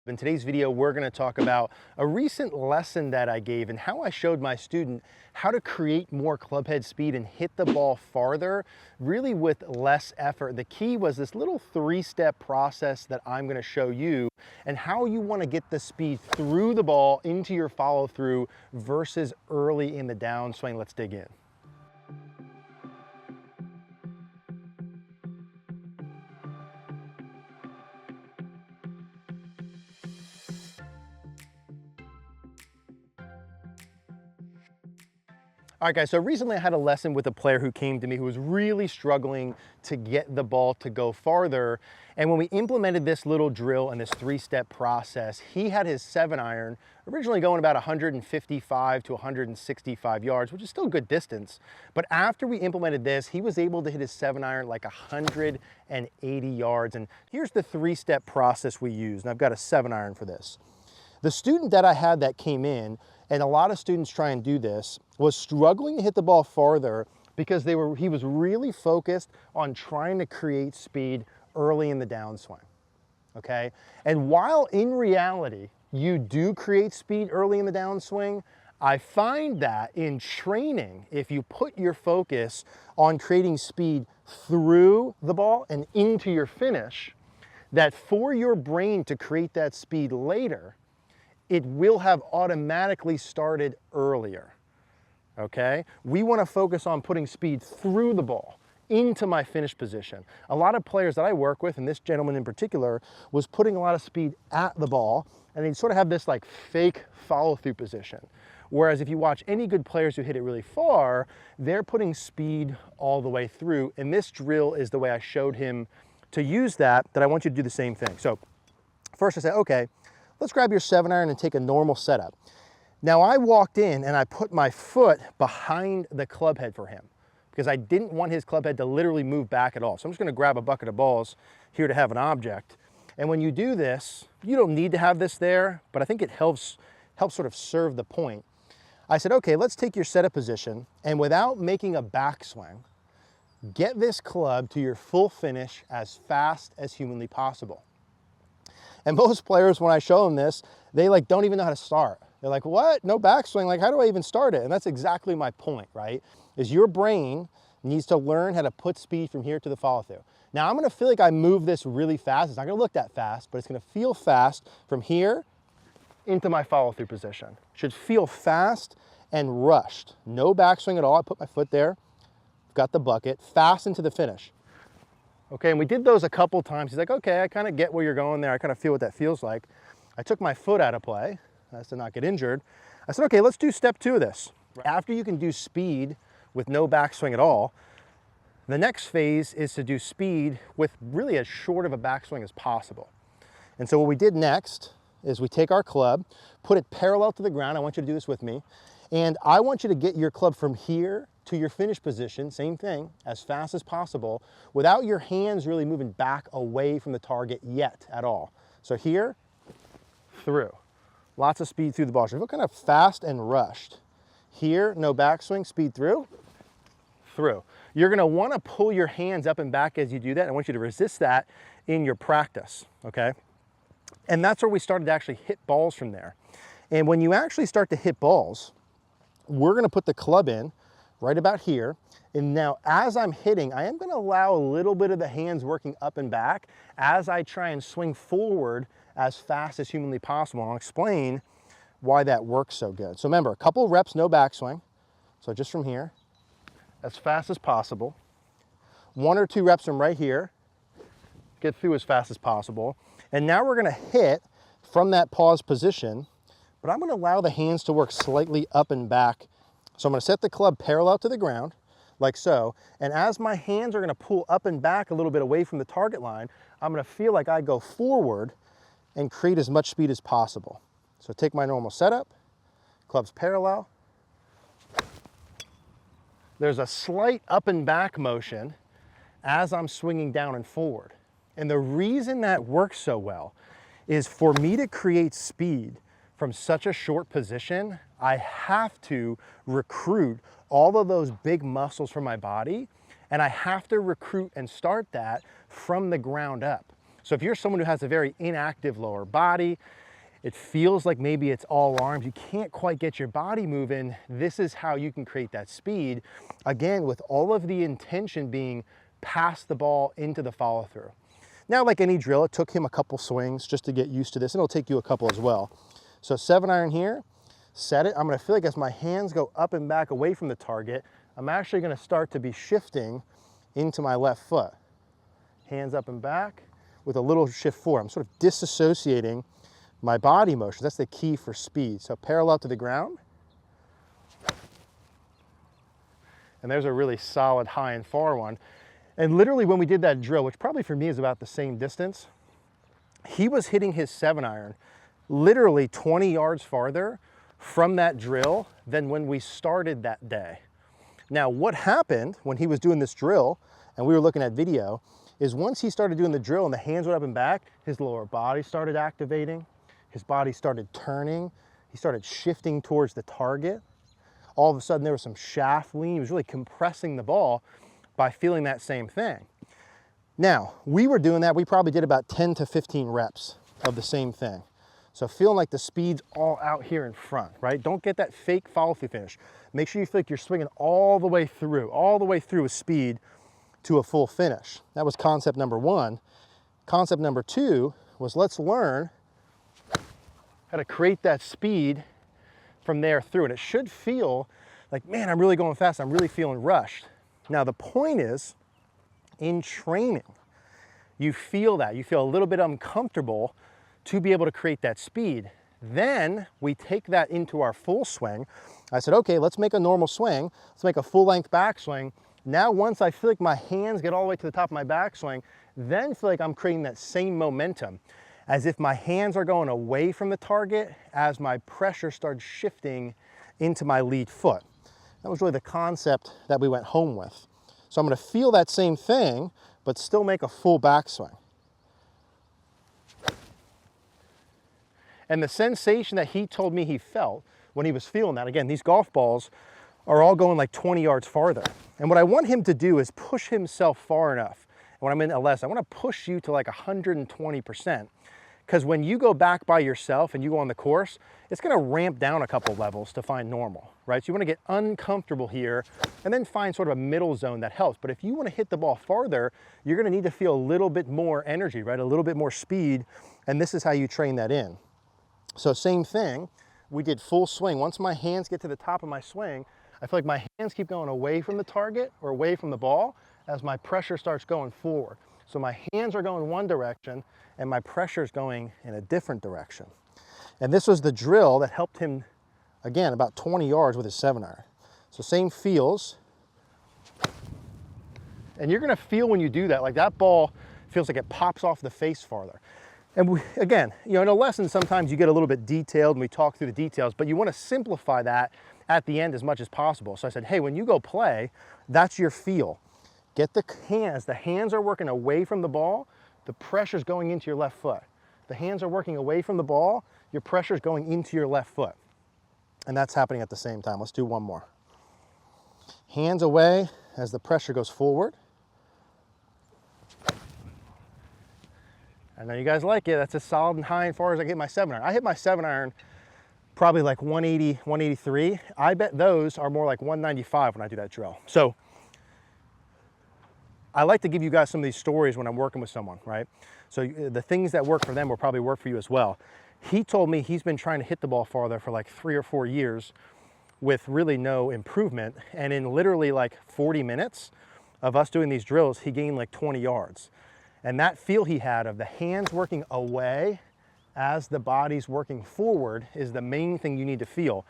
In today's video, we're going to talk about a recent lesson that I gave and how I showed my student how to create more club head speed and hit the ball farther, really with less effort. The key was this little three-step process that I'm going to show you and how you want to get the speed through the ball into your follow-through versus early in the downswing. Let's dig in. All right, guys, so recently I had a lesson with a player who came to me who was really struggling to get the ball to go farther. And when we implemented this little drill and this three-step process, he had his 7-iron originally going about 155 to 165 yards, which is still a good distance. But after we implemented this, he was able to hit his 7-iron like 180 yards. And here's the three-step process we used. And I've got a 7-iron for this. The student that I had that came in, and a lot of students try and do this, was struggling to hit the ball farther because he was really focused on trying to create speed early in the downswing, okay? And while in reality, you do create speed early in the downswing, I find that in training, if you put your focus on creating speed through the ball and into your finish, that for your brain to create that speed later, it will have automatically started earlier, okay? We want to focus on putting speed through the ball into my finish position. A lot of players that I work with, and this gentleman in particular, was putting a lot of speed at the ball, and they'd sort of have this like fake follow-through position. Whereas if you watch any good players who hit it really far, they're putting speed all the way through, and this drill is the way I showed him to use that I want you to do the same thing. So first I said, okay, let's grab your 7-iron and take a normal setup. Now I walked in and I put my foot behind the club head for him because I didn't want his club head to literally move back at all. So I'm just gonna grab a bucket of balls here to have an object. And when you do this, you don't need to have this there, but I think it helps sort of serve the point. I said, okay, let's take your setup position and without making a backswing, get this club to your full finish as fast as humanly possible. And most players, when I show them this, they like don't even know how to start. They're like, what? No backswing? Like, how do I even start it? And that's exactly my point, right? Is your brain needs to learn how to put speed from here to the follow through. Now I'm gonna feel like I move this really fast. It's not gonna look that fast, but it's gonna feel fast from here into my follow through position. Should feel fast and rushed. No backswing at all. I put my foot there, got the bucket, fast into the finish. Okay, and we did those a couple times. He's like, okay, I kind of get where you're going there. I kind of feel what that feels like. I took my foot out of play as to not get injured. I said, okay, let's do step 2 of this. After you can do speed with no backswing at all, the next phase is to do speed with really as short of a backswing as possible. And so what we did next is we take our club, put it parallel to the ground. I want you to do this with me. And I want you to get your club from here to your finish position, same thing, as fast as possible, without your hands really moving back away from the target yet at all. So here, through. Lots of speed through the ball. So feel kind of fast and rushed. Here, no backswing, speed through, through. You're gonna wanna pull your hands up and back as you do that. I want you to resist that in your practice, okay? And that's where we started to actually hit balls from there. And when you actually start to hit balls, we're gonna put the club in right about here. And now as I'm hitting, I am gonna allow a little bit of the hands working up and back as I try and swing forward as fast as humanly possible. And I'll explain why that works so good. So remember, a couple reps, no backswing. So just from here, as fast as possible. 1 or 2 reps from right here, get through as fast as possible. And now we're gonna hit from that pause position, but I'm gonna allow the hands to work slightly up and back. So I'm gonna set the club parallel to the ground, like so. And as my hands are gonna pull up and back a little bit away from the target line, I'm gonna feel like I go forward and create as much speed as possible. So take my normal setup, club's parallel. There's a slight up and back motion as I'm swinging down and forward. And the reason that works so well is for me to create speed from such a short position, I have to recruit all of those big muscles from my body, and I have to recruit and start that from the ground up. So if you're someone who has a very inactive lower body, it feels like maybe it's all arms, you can't quite get your body moving, this is how you can create that speed. Again, with all of the intention being pass the ball into the follow through. Now, like any drill, it took him a couple swings just to get used to this, and it'll take you a couple as well. So 7-iron here, set it. I'm gonna feel like as my hands go up and back away from the target, I'm actually gonna start to be shifting into my left foot. Hands up and back with a little shift forward. I'm sort of disassociating my body motion. That's the key for speed. So parallel to the ground. And there's a really solid high and far one. And literally when we did that drill, which probably for me is about the same distance, he was hitting his 7-iron literally 20 yards farther from that drill than when we started that day. Now, what happened when he was doing this drill and we were looking at video is once he started doing the drill and the hands went up and back, his lower body started activating, his body started turning, he started shifting towards the target. All of a sudden there was some shaft lean. He was really compressing the ball by feeling that same thing. Now, we were doing that, we probably did about 10 to 15 reps of the same thing. So feeling like the speed's all out here in front, right? Don't get that fake follow through finish. Make sure you feel like you're swinging all the way through with speed to a full finish. That was concept number 1. Concept number 2 was let's learn how to create that speed from there through. And it should feel like, man, I'm really going fast. I'm really feeling rushed. Now, the point is, in training, you feel that. You feel a little bit uncomfortable to be able to create that speed. Then we take that into our full swing. I said, okay, let's make a normal swing. Let's make a full length backswing. Now, once I feel like my hands get all the way to the top of my backswing, then feel like I'm creating that same momentum, as if my hands are going away from the target as my pressure starts shifting into my lead foot. That was really the concept that we went home with. So I'm gonna feel that same thing, but still make a full backswing. And the sensation that he told me he felt when he was feeling that, again, these golf balls are all going like 20 yards farther. And what I want him to do is push himself far enough. And when I'm in LS, I wanna push you to like 120%. Because when you go back by yourself and you go on the course, it's gonna ramp down a couple levels to find normal, right? So you wanna get uncomfortable here and then find sort of a middle zone that helps. But if you wanna hit the ball farther, you're gonna need to feel a little bit more energy, right? A little bit more speed, and this is how you train that in. So same thing, we did full swing. Once my hands get to the top of my swing, I feel like my hands keep going away from the target or away from the ball as my pressure starts going forward. So my hands are going one direction and my pressure is going in a different direction. And this was the drill that helped him, again, about 20 yards with his 7-iron. So same feels. And you're gonna feel when you do that, like that ball feels like it pops off the face farther. And again, you know, in a lesson, sometimes you get a little bit detailed and we talk through the details, but you wanna simplify that at the end as much as possible. So I said, hey, when you go play, that's your feel. Get the hands are working away from the ball, the pressure's going into your left foot. The hands are working away from the ball, your pressure's going into your left foot. And that's happening at the same time. Let's do one more. Hands away as the pressure goes forward. I know you guys like it. That's as solid and high and far as I get my 7-iron. I hit my 7-iron probably like 180, 183. I bet those are more like 195 when I do that drill. So I like to give you guys some of these stories when I'm working with someone, right? So the things that work for them will probably work for you as well. He told me he's been trying to hit the ball farther for like 3 or 4 years with really no improvement. And in literally like 40 minutes of us doing these drills, he gained like 20 yards. And that feel he had of the hands working away as the body's working forward is the main thing you need to feel.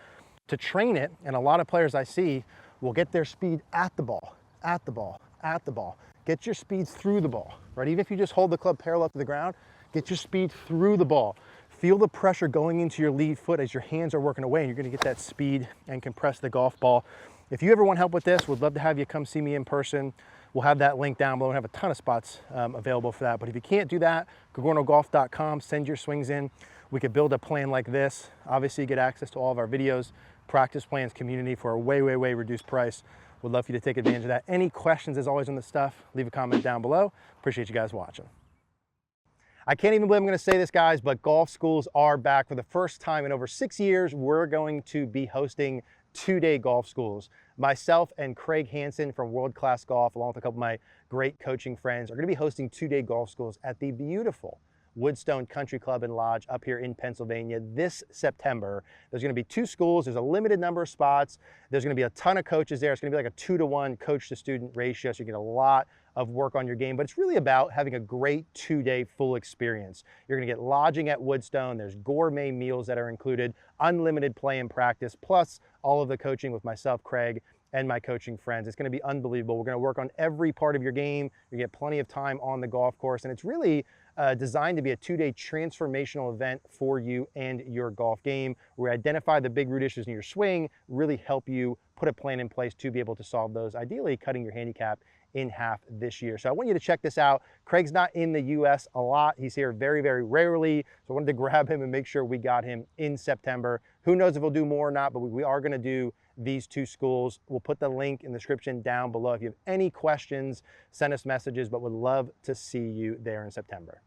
To train it, and a lot of players I see will get their speed at the ball, at the ball, at the ball. Get your speed through the ball, right? Even if you just hold the club parallel to the ground, get your speed through the ball. Feel the pressure going into your lead foot as your hands are working away, and you're gonna get that speed and compress the golf ball. If you ever want help with this, would love to have you come see me in person. We'll have that link down below and have a ton of spots available for that. But if you can't do that, cogornogolf.com, send your swings in. We could build a plan like this. Obviously, you get access to all of our videos, practice plans, community for a way, way, way reduced price. Would love for you to take advantage of that. Any questions, as always, on this stuff, leave a comment down below. Appreciate you guys watching. I can't even believe I'm gonna say this, guys, but golf schools are back. For the first time in over 6 years, we're going to be hosting 2-day golf schools. Myself and Craig Hansen from World Class Golf, along with a couple of my great coaching friends, are gonna be hosting 2-day golf schools at the beautiful Woodstone Country Club and Lodge up here in Pennsylvania this September. There's gonna be 2 schools. There's a limited number of spots. There's gonna be a ton of coaches there. It's gonna be like a 2-to-1 coach to student ratio, so you get a lot of work on your game, but it's really about having a great 2-day full experience. You're gonna get lodging at Woodstone. There's gourmet meals that are included, unlimited play and practice, plus all of the coaching with myself, Craig, and my coaching friends. It's gonna be unbelievable. We're gonna work on every part of your game. You get plenty of time on the golf course, and it's really designed to be a 2-day transformational event for you and your golf game, where we identify the big root issues in your swing, really help you put a plan in place to be able to solve those, ideally cutting your handicap in half this year. So I want you to check this out. Craig's not in the US a lot. He's here very, very rarely. So I wanted to grab him and make sure we got him in September. Who knows if we'll do more or not, but we are gonna do these 2 schools. We'll put the link in the description down below. If you have any questions, send us messages, but would love to see you there in September.